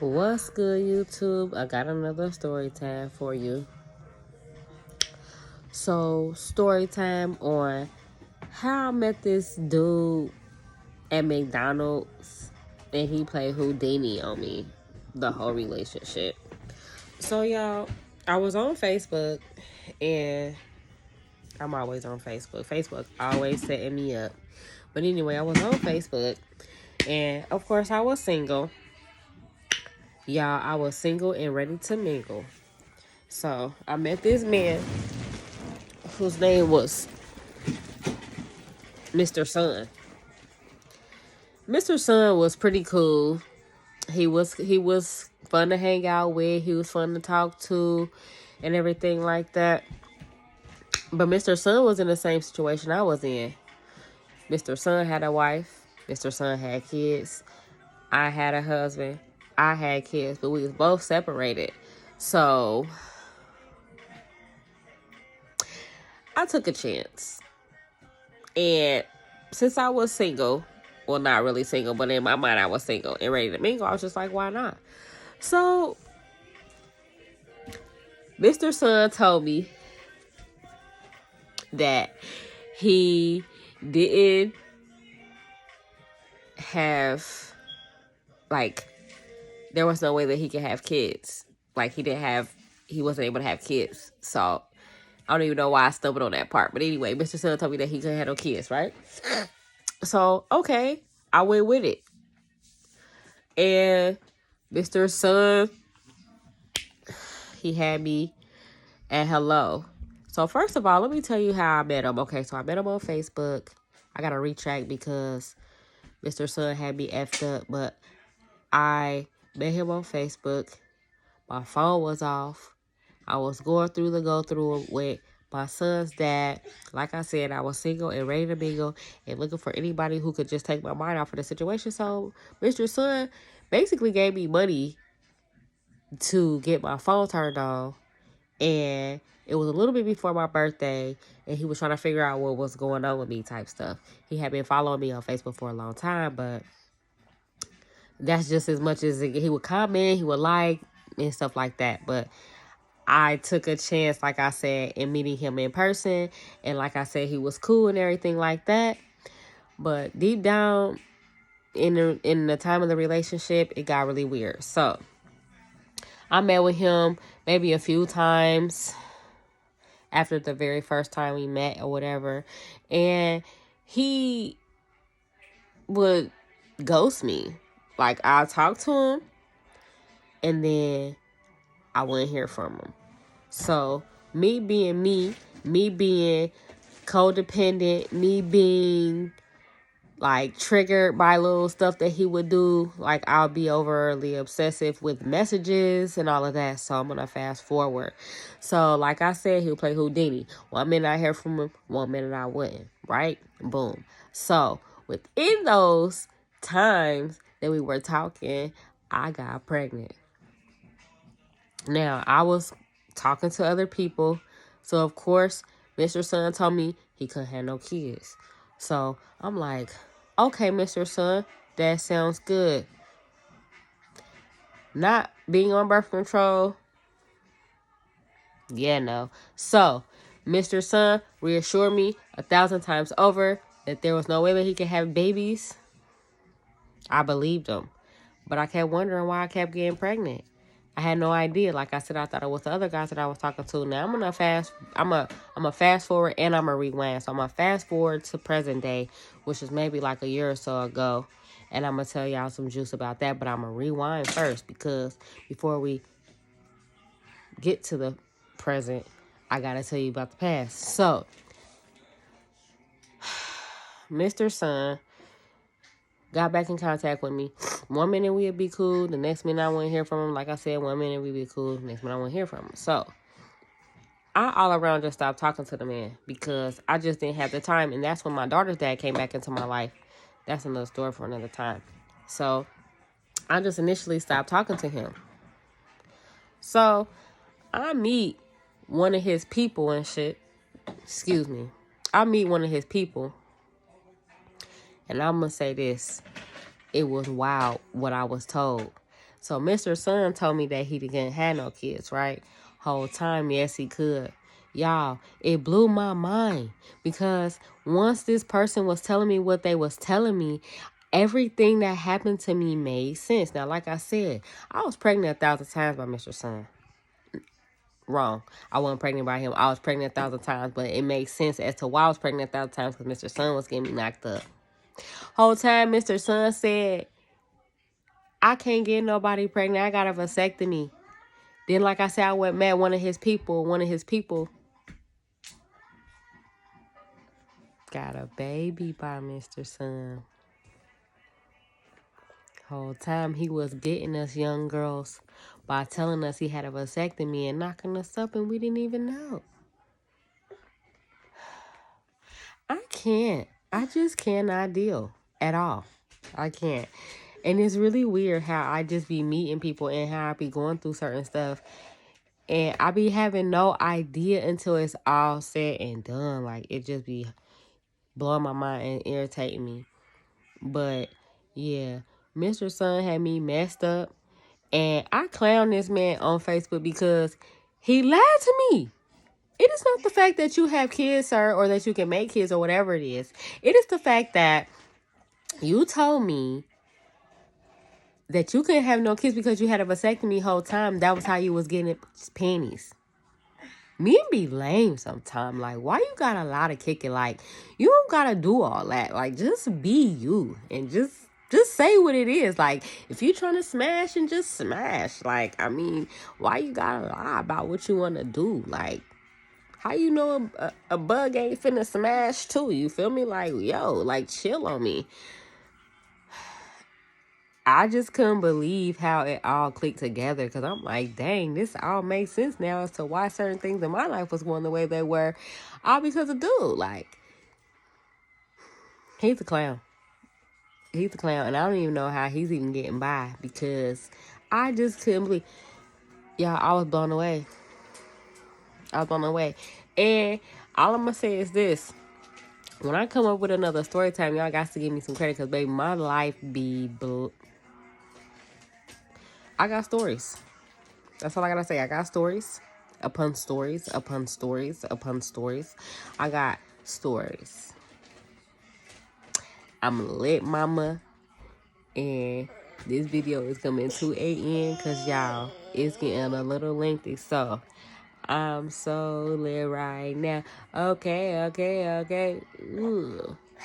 What's good, YouTube? I got another story time for you. So, story time on how I met this dude at McDonald's and he played Houdini on me the whole relationship. So, y'all, I was on Facebook and I'm always on Facebook. Facebook always setting me up. But anyway, I was on Facebook and of course I was single. Y'all, I was single and ready to mingle. So I met this man whose name was Mr. Sun. Mr. Sun was pretty cool. He was fun to hang out with. He was fun to talk to and everything like that. But Mr. Sun was in the same situation I was in. Mr. Sun had a wife. Mr. Sun had kids. I had a husband. I had kids, but we was both separated. So I took a chance. And since I was single, well, not really single, but in my mind I was single and ready to mingle, I was just like, why not? So Mr. Sun told me that he didn't have, like, there was no way that he could have kids. Like, he wasn't able to have kids. So I don't even know why I stumbled on that part. But anyway, Mr. Sun told me that he couldn't have no kids, right? So, okay, I went with it. And Mr. Sun, he had me at hello. So first of all, let me tell you how I met him. Okay, so I met him on Facebook. I got to retract because Mr. Sun had me effed up. But I met him on Facebook. My phone was off. I was going through the go-through with my son's dad. Like I said, I was single and ready to mingle and looking for anybody who could just take my mind off of the situation. So Mr. Sun basically gave me money to get my phone turned on. And it was a little bit before my birthday, and he was trying to figure out what was going on with me type stuff. He had been following me on Facebook for a long time, but that's just as much as he would comment, he would like, and stuff like that. But I took a chance, like I said, in meeting him in person. And like I said, he was cool and everything like that. But deep down in the time of the relationship, it got really weird. So I met with him maybe a few times after the very first time we met or whatever. And he would ghost me. Like, I'll talk to him and then I wouldn't hear from him. So me being codependent, me being like triggered by little stuff that he would do, like I'll be overly obsessive with messages and all of that. So I'm gonna fast forward. So like I said, he'll play Houdini. 1 minute I hear from him, 1 minute I wouldn't. Right? Boom. So within those times that we were talking, I got pregnant. Now I was talking to other people, so of course Mr. Sun told me he couldn't have no kids. So I'm like, okay, Mr. Sun, that sounds good. Not being on birth control, yeah, no. So Mr. Sun reassured me 1,000 times over that there was no way that he could have babies. I believed him, but I kept wondering why I kept getting pregnant. I had no idea. Like I said, I thought it was the other guys that I was talking to. Now I'm a fast forward and I'm a rewind. So I'm gonna fast forward to present day, which is maybe like a year or so ago, and I'm gonna tell y'all some juice about that. But I'm gonna rewind first because before we get to the present, I gotta tell you about the past. So, Mr. Sun got back in contact with me. 1 minute we'd be cool. The next minute I wouldn't hear from him. Like I said, 1 minute we'd be cool. The next minute I wouldn't hear from him. So I all around just stopped talking to the man because I just didn't have the time. And that's when my daughter's dad came back into my life. That's another story for another time. So I just initially stopped talking to him. So I meet one of his people and shit. Excuse me. I meet one of his people. And I'm going to say this. It was wild what I was told. So Mr. Sun told me that he didn't have no kids, right? Whole time, yes, he could. Y'all, it blew my mind because once this person was telling me what they was telling me, everything that happened to me made sense. Now, like I said, I was pregnant 1,000 times by Mr. Sun. Wrong. I wasn't pregnant by him. I was pregnant 1,000 times, but it made sense as to why I was pregnant 1,000 times because Mr. Sun was getting me knocked up. Whole time, Mr. Sun said, I can't get nobody pregnant. I got a vasectomy. Then, like I said, I went met one of his people. One of his people got a baby by Mr. Sun. Whole time he was getting us young girls by telling us he had a vasectomy and knocking us up, and we didn't even know. I can't. I just cannot deal at all. I can't. And it's really weird how I just be meeting people and how I be going through certain stuff. And I be having no idea until it's all said and done. Like, it just be blowing my mind and irritating me. But, yeah, Mr. Sun had me messed up. And I clown this man on Facebook because he lied to me. It is not the fact that you have kids, sir, or that you can make kids or whatever it is. It is the fact that you told me that you couldn't have no kids because you had a vasectomy whole time. That was how you was getting panties. Men be lame sometimes. Like, why you got a lot of kicking? Like, you don't gotta do all that. Like, just be you and just say what it is. Like, if you trying to smash and just smash. Like, I mean, why you gotta lie about what you want to do? Like, how you know a bug ain't finna smash too? You feel me? Like, yo, like, chill on me. I just couldn't believe how it all clicked together because I'm like, dang, this all makes sense now as to why certain things in my life was going the way they were, all because of dude. Like, he's a clown. He's a clown, and I don't even know how he's even getting by because I just couldn't believe. Y'all, I was blown away. And all I'm going to say is this. When I come up with another story time, y'all got to give me some credit because, baby, my life be... I got stories. That's all I got to say. I got stories upon stories upon stories upon stories. I got stories. I'm lit, mama. And this video is coming to an end because, y'all, it's getting a little lengthy. So, I'm so lit right now. Okay. Ooh.